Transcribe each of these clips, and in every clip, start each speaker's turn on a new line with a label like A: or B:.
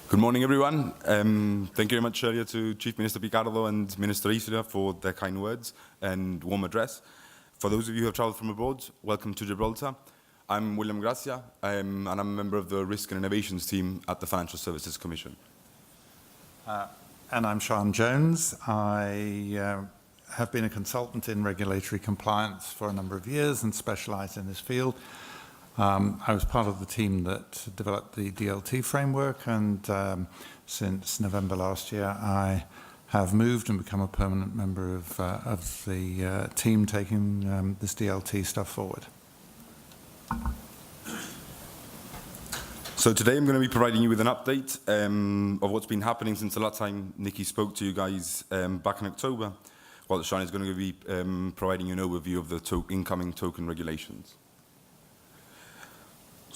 A: Good morning, everyone. Thank you very much earlier to Chief Minister Picardo and Minister Isla for their kind words and warm address. For those of you who have travelled from abroad, welcome to Gibraltar. I'm William Gracia, and I'm a member of the Risk and Innovations team at the Financial Services Commission.
B: And I'm Sian Jones. I have been a consultant in regulatory compliance for a number of years and specialised in this field. I was part of the team that developed the DLT framework, and since November last year I have moved and become a permanent member of the team taking this DLT stuff forward.
A: So today I'm going to be providing you with an update of what's been happening since the last time Nikki spoke to you guys back in October, while Sian is going to be providing you an overview of the incoming token regulations.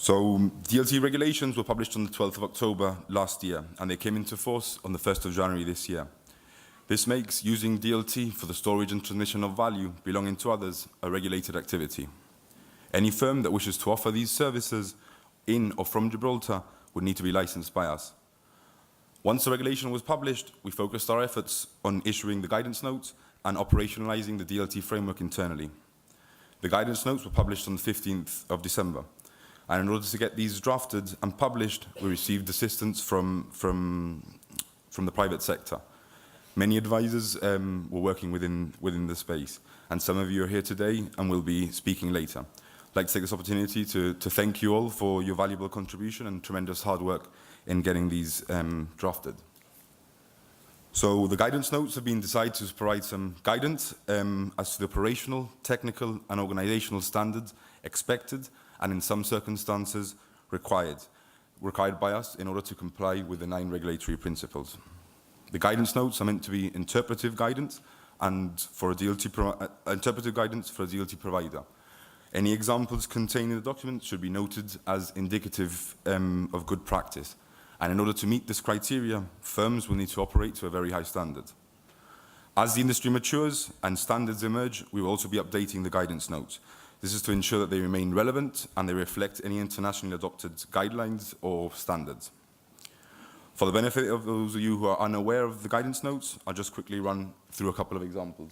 A: So DLT regulations were published on the 12th of October last year, and they came into force on the 1st of January this year. This makes using DLT for the storage and transmission of value belonging to others a regulated activity. Any firm that wishes to offer these services in or from Gibraltar would need to be licensed by us. Once the regulation was published, we focused our efforts on issuing the guidance notes and operationalizing the DLT framework internally. The guidance notes were published on the 15th of December. And in order to get these drafted and published, we received assistance from the private sector. Many advisors were working within the space, and some of you are here today and will be speaking later. I'd like to take this opportunity to thank you all for your valuable contribution and tremendous hard work in getting these drafted. So the guidance notes have been decided to provide some guidance as to the operational, technical and organizational standards expected and in some circumstances required by us in order to comply with the 9 regulatory principles. The guidance notes are meant to be interpretive guidance and for a interpretive guidance for a DLT provider. Any examples contained in the document should be noted as indicative of good practice. And in order to meet this criteria, firms will need to operate to a very high standard. As the industry matures and standards emerge, we will also be updating the guidance notes. This is to ensure that they remain relevant and they reflect any internationally adopted guidelines or standards. For the benefit of those of you who are unaware of the guidance notes, I'll just quickly run through a couple of examples.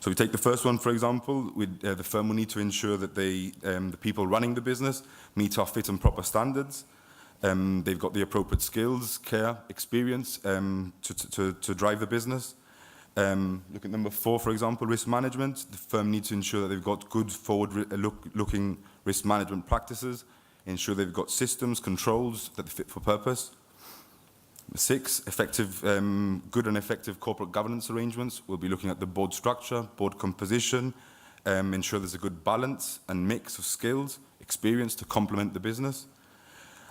A: So we take the first one, for example, the firm will need to ensure that the people running the business meet our fit and proper standards. They've got the appropriate skills, care, experience to drive the business. Look at number 4, for example, risk management. The firm needs to ensure that they've got good forward-looking risk management practices, ensure they've got systems, controls that are fit for purpose. 6, good and effective corporate governance arrangements. We'll be looking at the board structure, board composition, ensure there's a good balance and mix of skills, experience to complement the business.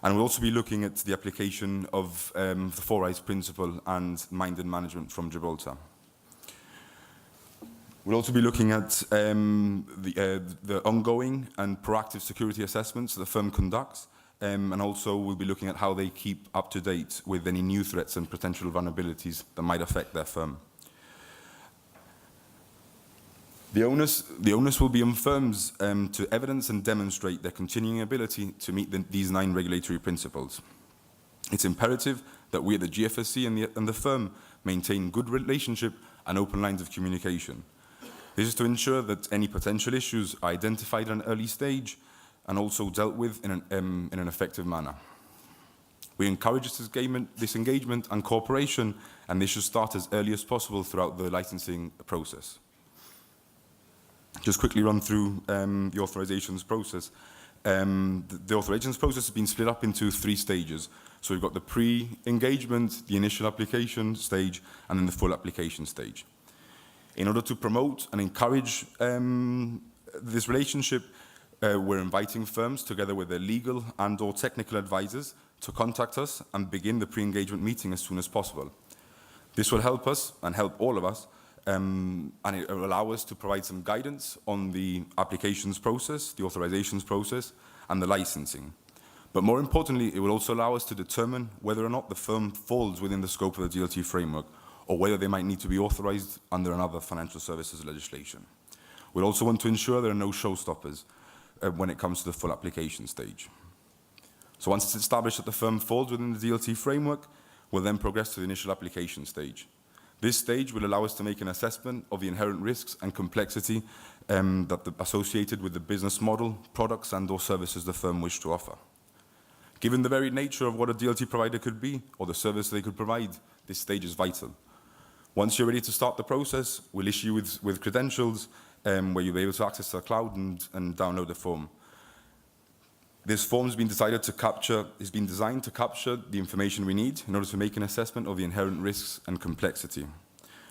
A: And we'll also be looking at the application of the 4 Eyes principle and minded management from Gibraltar. We'll also be looking at the ongoing and proactive security assessments the firm conducts, and also we'll be looking at how they keep up to date with any new threats and potential vulnerabilities that might affect their firm. The onus will be on firms to evidence and demonstrate their continuing ability to meet these 9 regulatory principles. It's imperative that we at the GFSC and the firm maintain good relationship and open lines of communication. This is to ensure that any potential issues are identified at an early stage and also dealt with in an effective manner. We encourage this engagement and cooperation, and this should start as early as possible throughout the licensing process. Just quickly run through the authorizations process. The authorizations process has been split up into 3 stages. So we've got the pre-engagement, the initial application stage, and then the full application stage. In order to promote and encourage this relationship, we're inviting firms together with their legal and or technical advisors to contact us and begin the pre-engagement meeting as soon as possible. This will help us and help all of us, and it will allow us to provide some guidance on the applications process, the authorizations process, and the licensing. But more importantly, it will also allow us to determine whether or not the firm falls within the scope of the DLT framework, or whether they might need to be authorized under another financial services legislation. We'll also want to ensure there are no showstoppers when it comes to the full application stage. So once it's established that the firm falls within the DLT framework, we'll then progress to the initial application stage. This stage will allow us to make an assessment of the inherent risks and complexity associated with the business model, products and/or services the firm wish to offer. Given the varied nature of what a DLT provider could be or the service they could provide, this stage is vital. Once you're ready to start the process, we'll issue you with credentials where you'll be able to access the cloud and download the form. This form has been designed to capture the information we need in order to make an assessment of the inherent risks and complexity.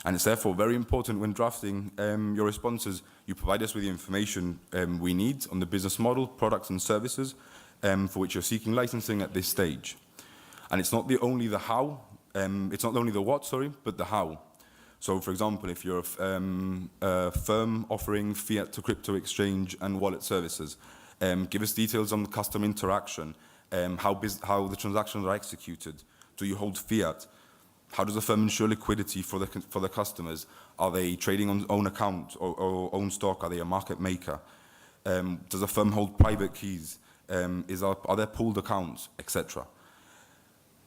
A: And it's therefore very important when drafting your responses, you provide us with the information we need on the business model, products and services for which you're seeking licensing at this stage. And it's not only the what, but the how. So for example, if you're a firm offering fiat to crypto exchange and wallet services, give us details on the customer interaction, how the transactions are executed. Do you hold fiat? How does the firm ensure liquidity for the customers? Are they trading on own account or own stock? Are they a market maker? Does the firm hold private keys? Are there pooled accounts, etc.?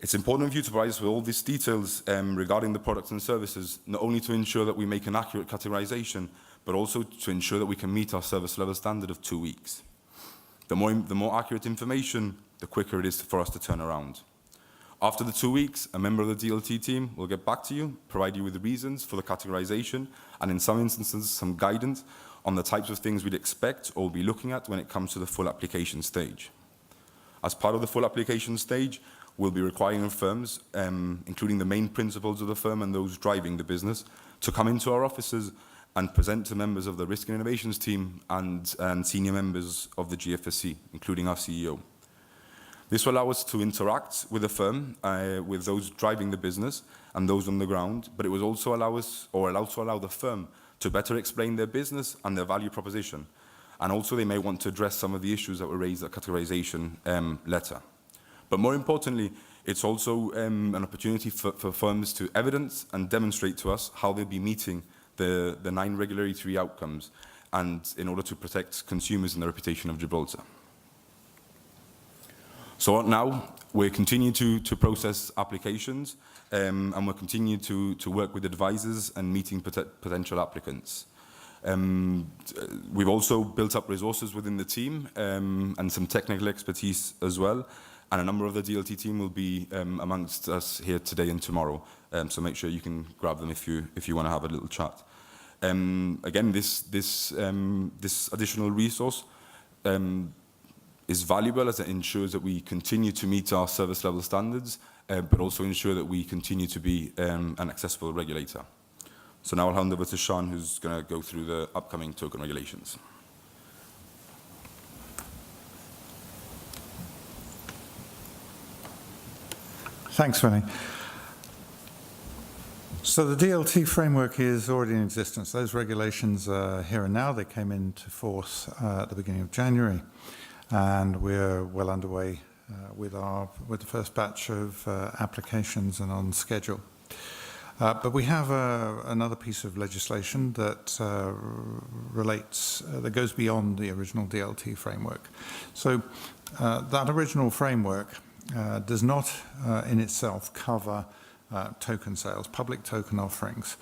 A: It's important for you to provide us with all these details regarding the products and services, not only to ensure that we make an accurate categorization, but also to ensure that we can meet our service level standard of 2 weeks. The more accurate information, the quicker it is for us to turn around. After the 2 weeks, a member of the DLT team will get back to you, provide you with the reasons for the categorization, and in some instances, some guidance on the types of things we'd expect or be looking at when it comes to the full application stage. As part of the full application stage, we'll be requiring firms, including the main principals of the firm and those driving the business, to come into our offices and present to members of the Risk and Innovations team and senior members of the GFSC, including our CEO. This will allow us to interact with the firm, with those driving the business and those on the ground, but it will also allow the firm to better explain their business and their value proposition. And also they may want to address some of the issues that were raised at categorization letter. But more importantly, it's also an opportunity for firms to evidence and demonstrate to us how they'll be meeting the 9 regulatory outcomes, and in order to protect consumers and the reputation of Gibraltar. So now we continue to process applications, and we'll continue to work with advisors and meeting potential applicants. We've also built up resources within the team and some technical expertise as well. And a number of the DLT team will be amongst us here today and tomorrow. So make sure you can grab them if you want to have a little chat. Again, this additional resource is valuable as it ensures that we continue to meet our service level standards, but also ensure that we continue to be an accessible regulator. So now I'll hand over to Sian, who's going to go through the upcoming token regulations.
B: Thanks, Vinny. So the DLT framework is already in existence. Those regulations are here and now. They came into force at the beginning of January, and we're well underway with the first batch of applications and on schedule. But we have another piece of legislation that that goes beyond the original DLT framework. So that original framework does not in itself cover token sales, public token offerings.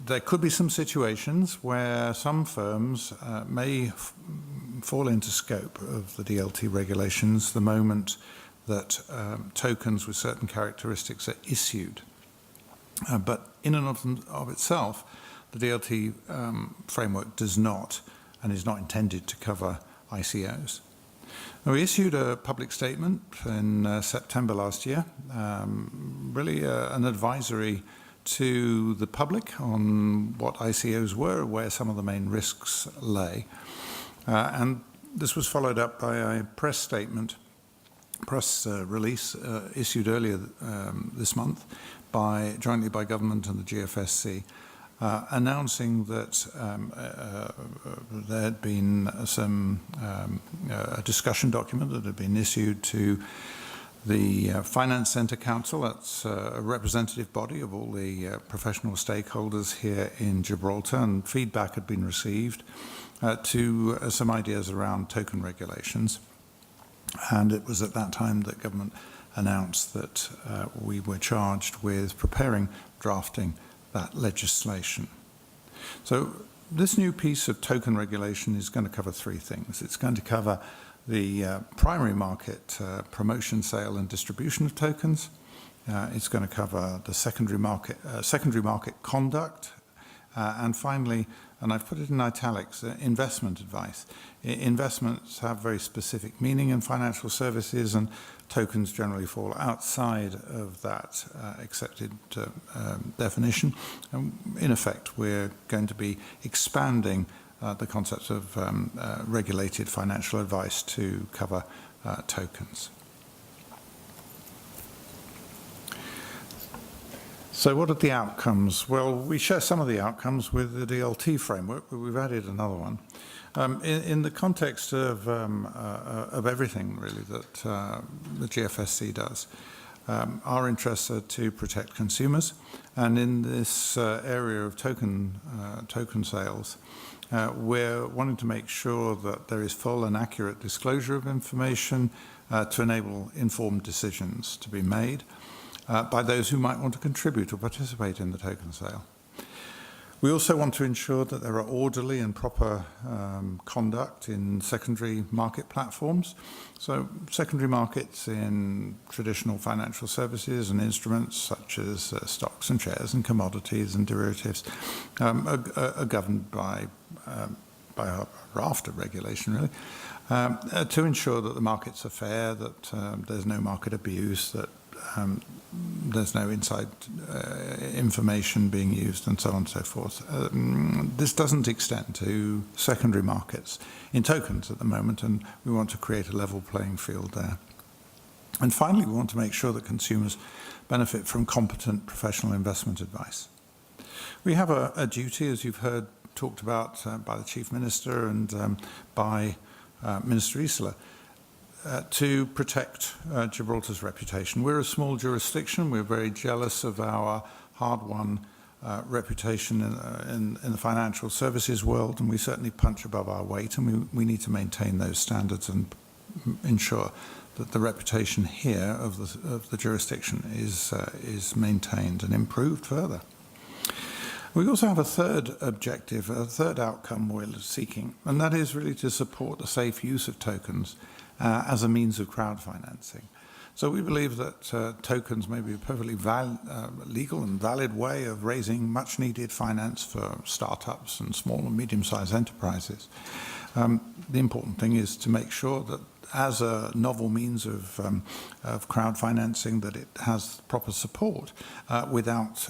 B: There could be some situations where some firms may fall into scope of the DLT regulations the moment that tokens with certain characteristics are issued. But in and of itself, the DLT framework does not and is not intended to cover ICOs. Now, we issued a public statement in September last year, really an advisory to the public on what ICOs were, where some of the main risks lay. And this was followed up by a press release issued earlier this month jointly by government and the GFSC, announcing that there had been a discussion document that had been issued to the Finance Centre Council. That's a representative body of all the professional stakeholders here in Gibraltar, and feedback had been received to some ideas around token regulations. And it was at that time that government announced that we were charged with preparing, drafting that legislation. So this new piece of token regulation is going to cover three things. It's going to cover the primary market promotion, sale and distribution of tokens. It's going to cover the secondary market conduct, and finally, and I've put it in italics, investment advice. Investments have very specific meaning in financial services, and tokens generally fall outside of that accepted definition. And in effect, we're going to be expanding the concepts of regulated financial advice to cover tokens. So what are the outcomes? Well, we share some of the outcomes with the DLT framework, but we've added another one. In the context of everything, really, that the GFSC does, our interests are to protect consumers. And in this area of token sales, we're wanting to make sure that there is full and accurate disclosure of information to enable informed decisions to be made by those who might want to contribute or participate in the token sale. We also want to ensure that there are orderly and proper conduct in secondary market platforms. So secondary markets in traditional financial services and instruments such as stocks and shares and commodities and derivatives are governed by a raft of regulation, really, to ensure that the markets are fair, that there's no market abuse, that there's no inside information being used, and so on and so forth. This doesn't extend to secondary markets in tokens at the moment, and we want to create a level playing field there. And finally, we want to make sure that consumers benefit from competent professional investment advice. We have a duty, as you've heard talked about by the Chief Minister and by Minister Isola, to protect Gibraltar's reputation. We're a small jurisdiction. We're very jealous of our hard-won reputation in the financial services world, and we certainly punch above our weight, and we need to maintain those standards and ensure that the reputation here of the jurisdiction is maintained and improved further. We also have a third objective, a third outcome we're seeking, and that is really to support the safe use of tokens as a means of crowdfinancing. So we believe that tokens may be a perfectly legal and valid way of raising much needed finance for startups and small and medium-sized enterprises. The important thing is to make sure that as a novel means of crowdfinancing, that it has proper support without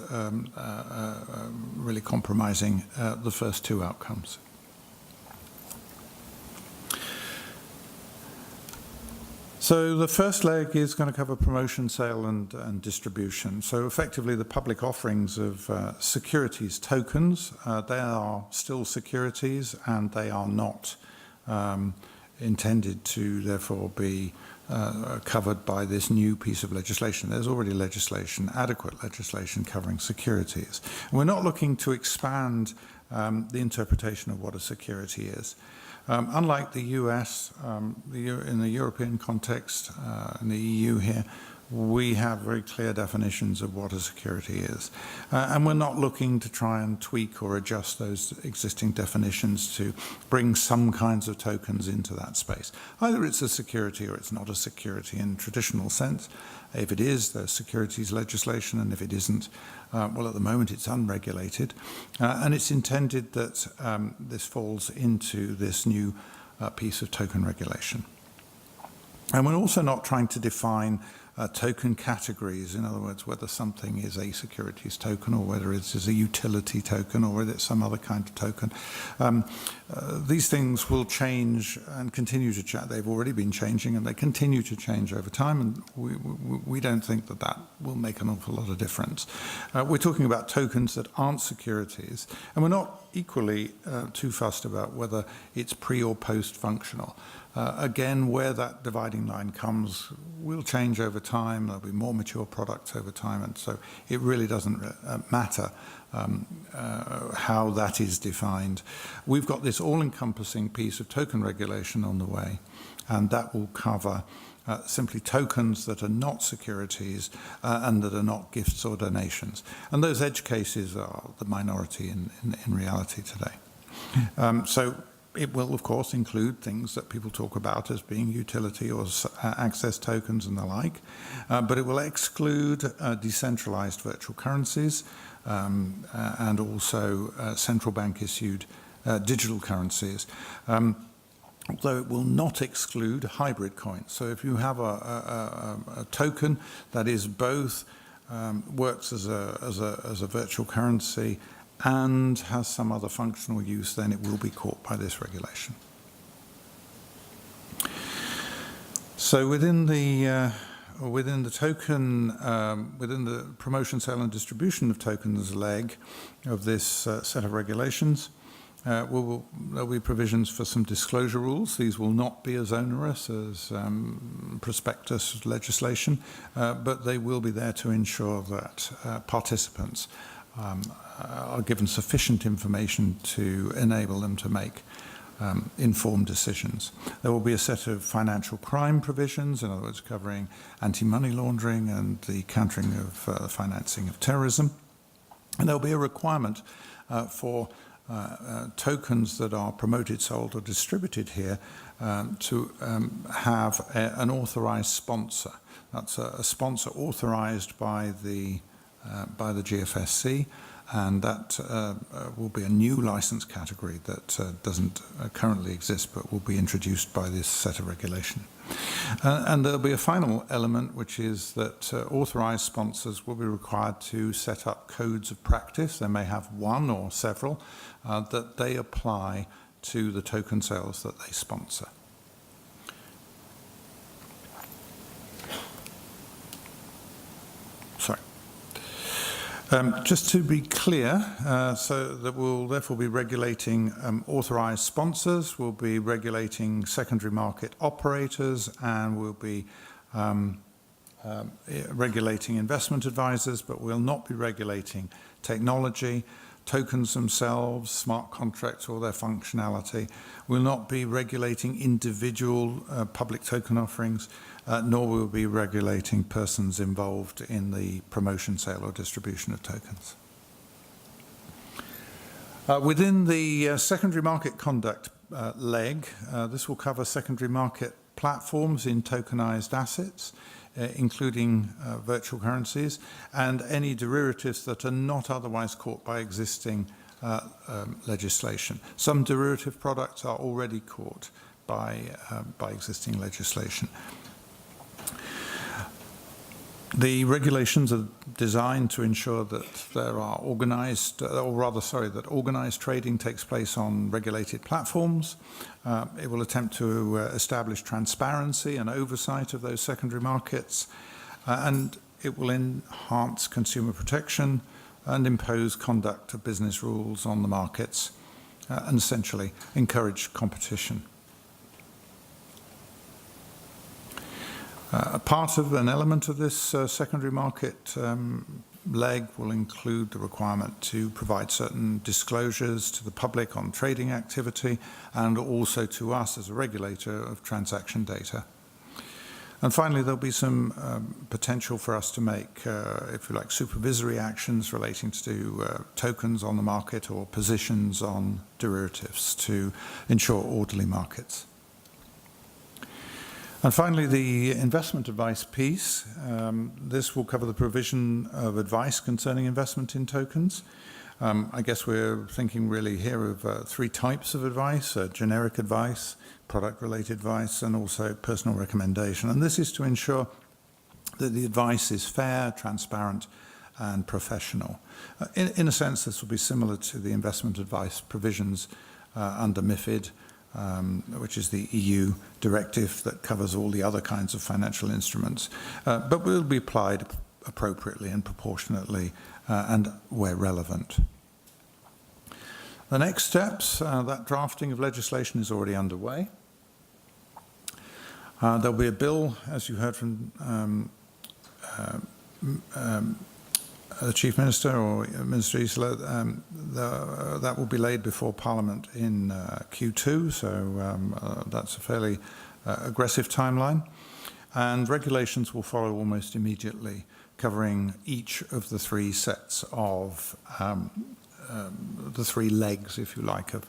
B: really compromising the first two outcomes. So the first leg is going to cover promotion, sale and distribution. So effectively the public offerings of securities tokens, they are still securities and they are not intended to therefore be covered by this new piece of legislation. There's already legislation, adequate legislation covering securities. And we're not looking to expand the interpretation of what a security is. Unlike the US, in the European context, in the EU here, we have very clear definitions of what a security is. And we're not looking to try and tweak or adjust those existing definitions to bring some kinds of tokens into that space. Either it's a security or it's not a security in traditional sense. If it is, there's securities legislation, and if it isn't, well, at the moment it's unregulated. And it's intended that this falls into this new piece of token regulation. And we're also not trying to define token categories, in other words, whether something is a securities token or whether it is a utility token or whether it's some other kind of token. These things will change and continue to change. They've already been changing and they continue to change over time, and we don't think that that will make an awful lot of difference. We're talking about tokens that aren't securities, and we're not equally too fussed about whether it's pre or post functional. Again, where that dividing line comes will change over time. There'll be more mature products over time, and so it really doesn't matter how that is defined. We've got this all-encompassing piece of token regulation on the way, and that will cover simply tokens that are not securities and that are not gifts or donations. And those edge cases are the minority in reality today. So it will, of course, include things that people talk about as being utility or access tokens and the like, but it will exclude decentralized virtual currencies and also central bank issued digital currencies. Although it will not exclude hybrid coins. So if you have a token that is both works as a virtual currency and has some other functional use, then it will be caught by this regulation. So within the token, within the promotion, sale, and distribution of tokens leg of this set of regulations, there'll be provisions for some disclosure rules. These will not be as onerous as prospectus legislation, but they will be there to ensure that participants are given sufficient information to enable them to make informed decisions. There will be a set of financial crime provisions, in other words, covering anti-money laundering and the countering of financing of terrorism. And there will be a requirement for tokens that are promoted, sold, or distributed here to have an authorized sponsor. That's a sponsor authorized by the GFSC, and that will be a new license category that doesn't currently exist but will be introduced by this set of regulation. And there'll be a final element, which is that authorized sponsors will be required to set up codes of practice. They may have one or several that they apply to the token sales that they sponsor. Sorry. Just to be clear, so that we'll therefore be regulating authorized sponsors, we'll be regulating secondary market operators, and we'll be regulating investment advisors, but we'll not be regulating technology, tokens themselves, smart contracts or their functionality. We'll not be regulating individual public token offerings, nor will we be regulating persons involved in the promotion, sale or distribution of tokens. Within the secondary market conduct leg, this will cover secondary market platforms in tokenized assets, including virtual currencies, and any derivatives that are not otherwise caught by existing legislation. Some derivative products are already caught by existing legislation. The regulations are designed to ensure that there are that organized trading takes place on regulated platforms. It will attempt to establish transparency and oversight of those secondary markets, and it will enhance consumer protection and impose conduct of business rules on the markets, and essentially encourage competition. A part of an element of this secondary market leg will include the requirement to provide certain disclosures to the public on trading activity and also to us as a regulator of transaction data. And finally, there'll be some potential for us to make, if you like, supervisory actions relating to tokens on the market or positions on derivatives to ensure orderly markets. And finally, the investment advice piece. This will cover the provision of advice concerning investment in tokens. I guess we're thinking really here of three types of advice: generic advice, product-related advice, and also personal recommendation. And this is to ensure that the advice is fair, transparent, and professional. In a sense, this will be similar to the investment advice provisions under MiFID, which is the EU directive that covers all the other kinds of financial instruments, but will be applied appropriately and proportionately and where relevant. The next steps, that drafting of legislation is already underway. There'll be a bill, as you heard from the Chief Minister or Minister Isola, that will be laid before Parliament in Q2, so that's a fairly aggressive timeline. And regulations will follow almost immediately, covering each of the three sets of the three legs, if you like, of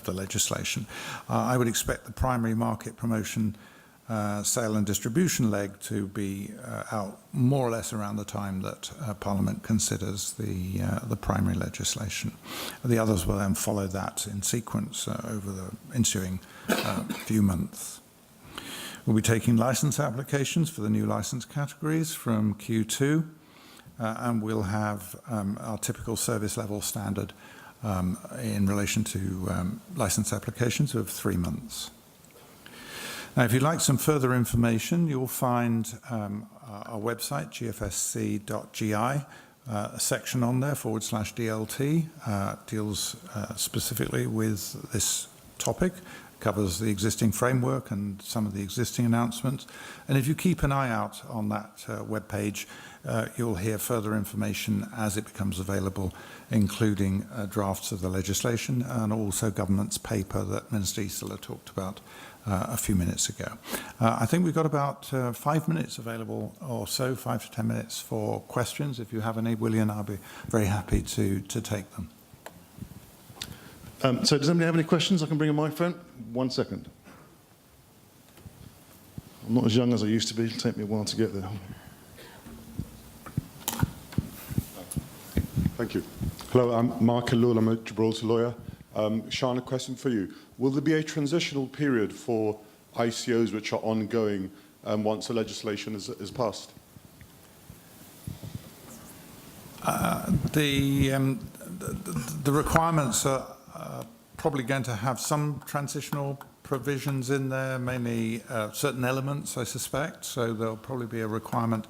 B: the legislation. I would expect the primary market promotion, sale and distribution leg to be out more or less around the time that Parliament considers the primary legislation. The others will then follow that in sequence over the ensuing few months. We'll be taking licence applications for the new licence categories from Q2, and we'll have our typical service level standard in relation to licence applications of 3 months. Now, if you'd like some further information, you'll find our website, gfsc.gi, a section on there /DLT, deals specifically with this topic, covers the existing framework and some of the existing announcements. And if you keep an eye out on that webpage, you'll hear further information as it becomes available, including drafts of the legislation and also government's paper that Minister Isola talked about a few minutes ago. I think we've got about 5 minutes available or so, 5 to 10 minutes for questions. If you have any, William, I'll be very happy to take them.
C: So does anybody have any questions? I can bring a microphone. 1 second. I'm not as young as I used to be. It'll take me a while to get there.
D: Thank you. Hello, I'm Mark Alul. I'm a Gibraltar lawyer. Sian, a question for you. Will there be a transitional period for ICOs which are ongoing once the legislation is passed?
B: The requirements are probably going to have some transitional provisions in there, mainly certain elements, I suspect. So there'll probably be a requirement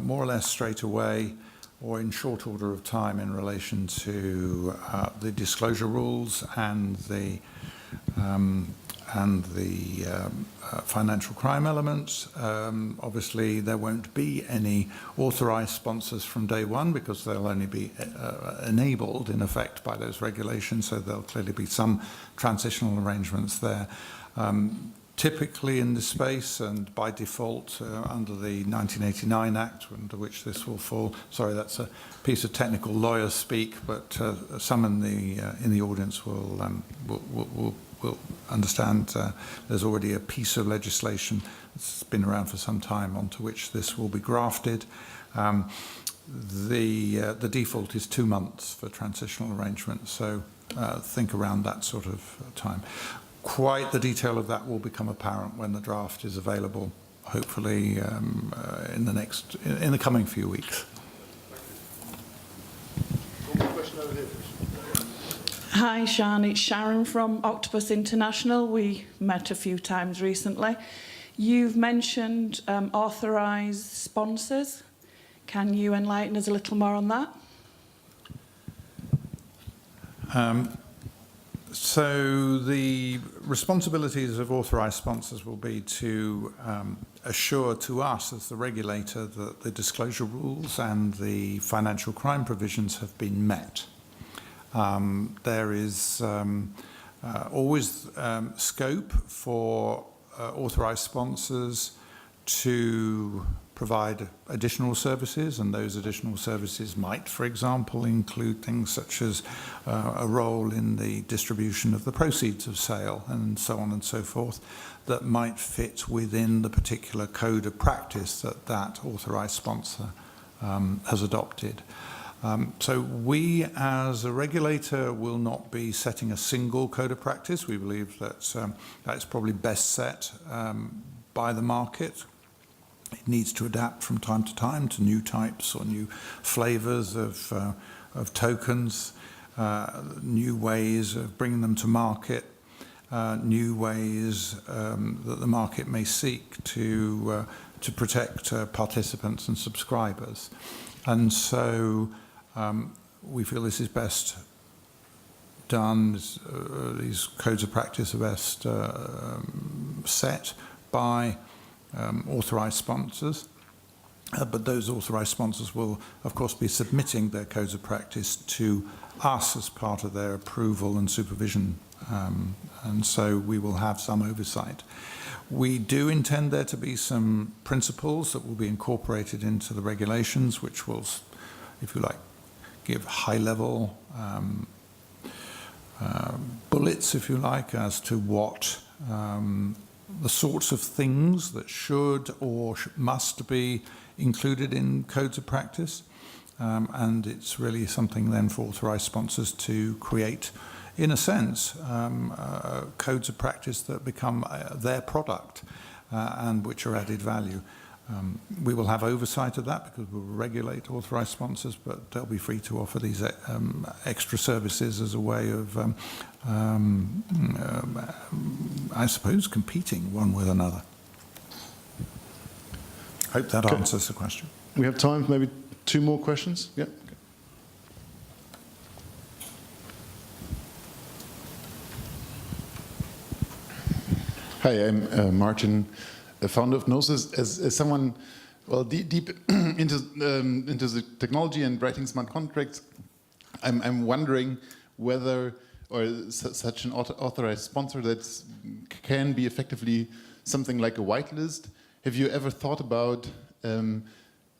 B: more or less straight away or in short order of time in relation to the disclosure rules and the financial crime elements. Obviously, there won't be any authorised sponsors from day one because they'll only be enabled, in effect, by those regulations, so there'll clearly be some transitional arrangements there. Typically in this space and by default under the 1989 Act, under which this will fall. Sorry, that's a piece of technical lawyer speak, but some in the audience will understand. There's already a piece of legislation that's been around for some time onto which this will be grafted. The default is 2 months for transitional arrangements, so think around that sort of time. Quite the detail of that will become apparent when the draft is available, hopefully in the coming few weeks.
E: Hi, Sian. It's Sharon from Octopus International. We met a few times recently. You've mentioned authorised sponsors. Can you enlighten us a little more on that?
B: So the responsibilities of authorised sponsors will be to assure to us as the regulator that the disclosure rules and the financial crime provisions have been met. There is always scope for authorised sponsors to provide additional services, and those additional services might, for example, include things such as a role in the distribution of the proceeds of sale and so on and so forth, that might fit within the particular code of practice that authorised sponsor has adopted. So we, as a regulator, will not be setting a single code of practice. We believe that that's probably best set by the market. It needs to adapt from time to time to new types or new flavours of tokens, new ways of bringing them to market, new ways that the market may seek to protect participants and subscribers. And so we feel this is best done, these codes of practice are best set by authorised sponsors. But those authorised sponsors will, of course, be submitting their codes of practice to us as part of their approval and supervision. And so we will have some oversight. We do intend there to be some principles that will be incorporated into the regulations, which will, if you like, give high-level bullets, if you like, as to what the sorts of things that should or must be included in codes of practice. And it's really something then for authorised sponsors to create, in a sense, codes of practice that become their product and which are added value. We will have oversight of that because we'll regulate authorised sponsors, but they'll be free to offer these extra services as a way of, I suppose, competing one with another. Hope that answers the question.
C: We have time for maybe 2 more questions. Yeah.
F: Hi, I'm Martin, a founder of Gnosis. As someone, well, deep into the technology and writing smart contracts, I'm wondering whether, or such an authorized sponsor that can be effectively something like a whitelist. Have you ever thought about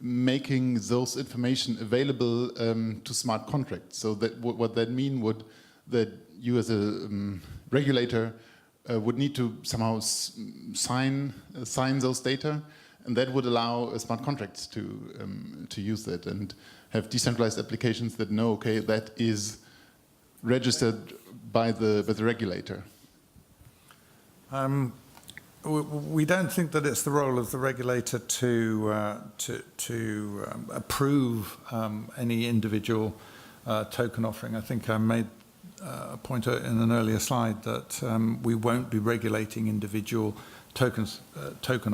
F: making those information available to smart contracts? So that what that mean would that you as a regulator would need to somehow sign those data, and that would allow smart contracts to use that and have decentralized applications that know, okay, that is registered by the regulator.
B: We don't think that it's the role of the regulator to approve any individual token offering. I think I made a point in an earlier slide that we won't be regulating individual token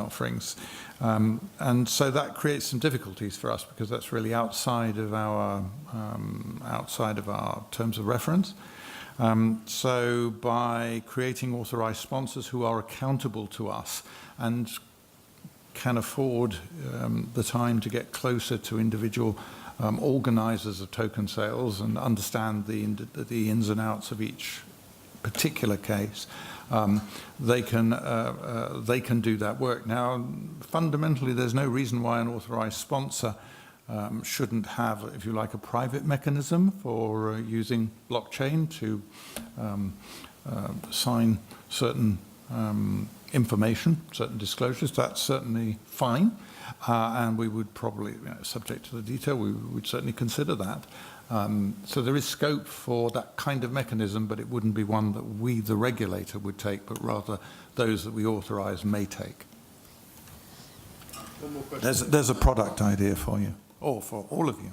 B: offerings, and so that creates some difficulties for us because that's really outside of our terms of reference. So by creating authorized sponsors who are accountable to us and can afford the time to get closer to individual organizers of token sales and understand the ins and outs of each particular case, they can do that work. Now, fundamentally, there's no reason why an authorized sponsor shouldn't have, if you like, a private mechanism for using blockchain to sign certain information, certain disclosures. That's certainly fine, and we would probably, subject to the detail, we would certainly consider that. So there is scope for that kind of mechanism, but it wouldn't be one that we, the regulator, would take, but rather those that we authorize may take. There's a product idea for you, or for all of you.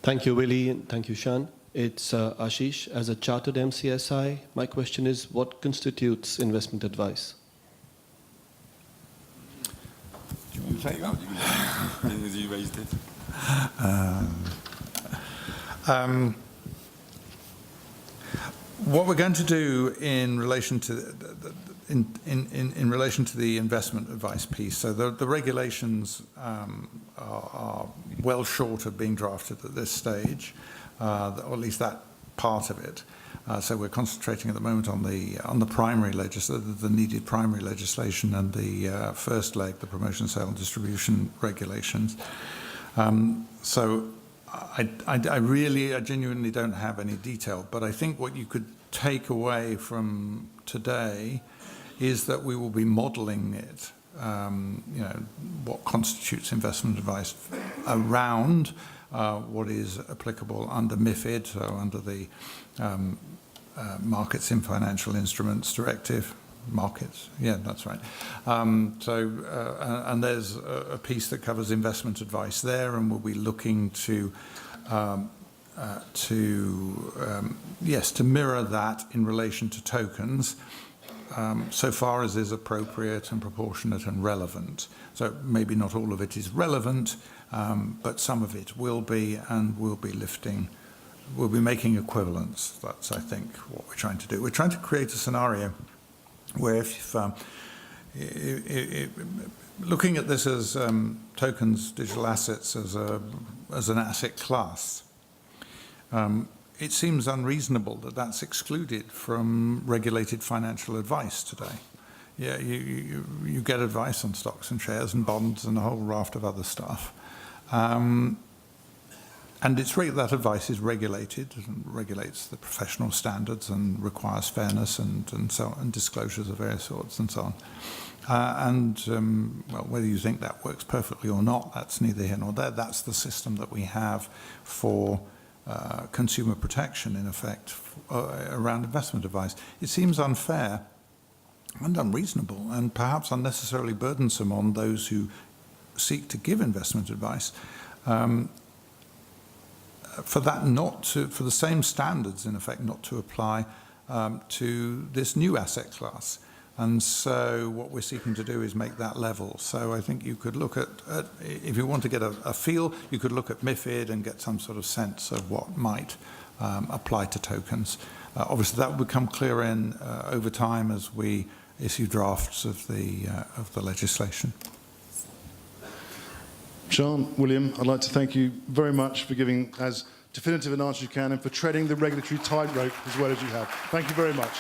G: Thank you, Willie, and thank you, Sian. It's Ashish. As a chartered MCSI, my question is, what constitutes investment advice?
A: Do you want to take that? As you raised it.
B: What we're going to do in relation to in relation to the investment advice piece, so the regulations are well short of being drafted at this stage, or at least that part of it. So we're concentrating at the moment on the primary the needed primary legislation and the first leg, the promotion, sale, and distribution regulations. So I genuinely don't have any detail, but I think what you could take away from today is that we will be modelling it, what constitutes investment advice around what is applicable under MiFID, so under the Markets in Financial Instruments Directive. Markets, yeah, that's right. And there's a piece that covers investment advice there, and we'll be looking to mirror that in relation to tokens, so far as is appropriate and proportionate and relevant. So maybe not all of it is relevant, but some of it will be, and we'll be making equivalents. That's, I think, what we're trying to do. We're trying to create a scenario where looking at this as tokens, digital assets, as an asset class, it seems unreasonable that that's excluded from regulated financial advice today. Yeah, you get advice on stocks and shares and bonds and a whole raft of other stuff. And that advice is regulated and regulates the professional standards and requires fairness and so on, and disclosures of various sorts and so on. Well, whether you think that works perfectly or not, that's neither here nor there. That's the system that we have for consumer protection, in effect, around investment advice. It seems unfair and unreasonable and perhaps unnecessarily burdensome on those who seek to give investment advice, for the same standards, in effect, not to apply to this new asset class. And so what we're seeking to do is make that level. So I think you could look at if you want to get a feel, you could look at MiFID and get some sort of sense of what might apply to tokens. Obviously, that will become clearer over time as we issue drafts of the legislation.
C: Sian, William, I'd like to thank you very much for giving as definitive an answer as you can and for treading the regulatory tightrope as well as you have. Thank you very much.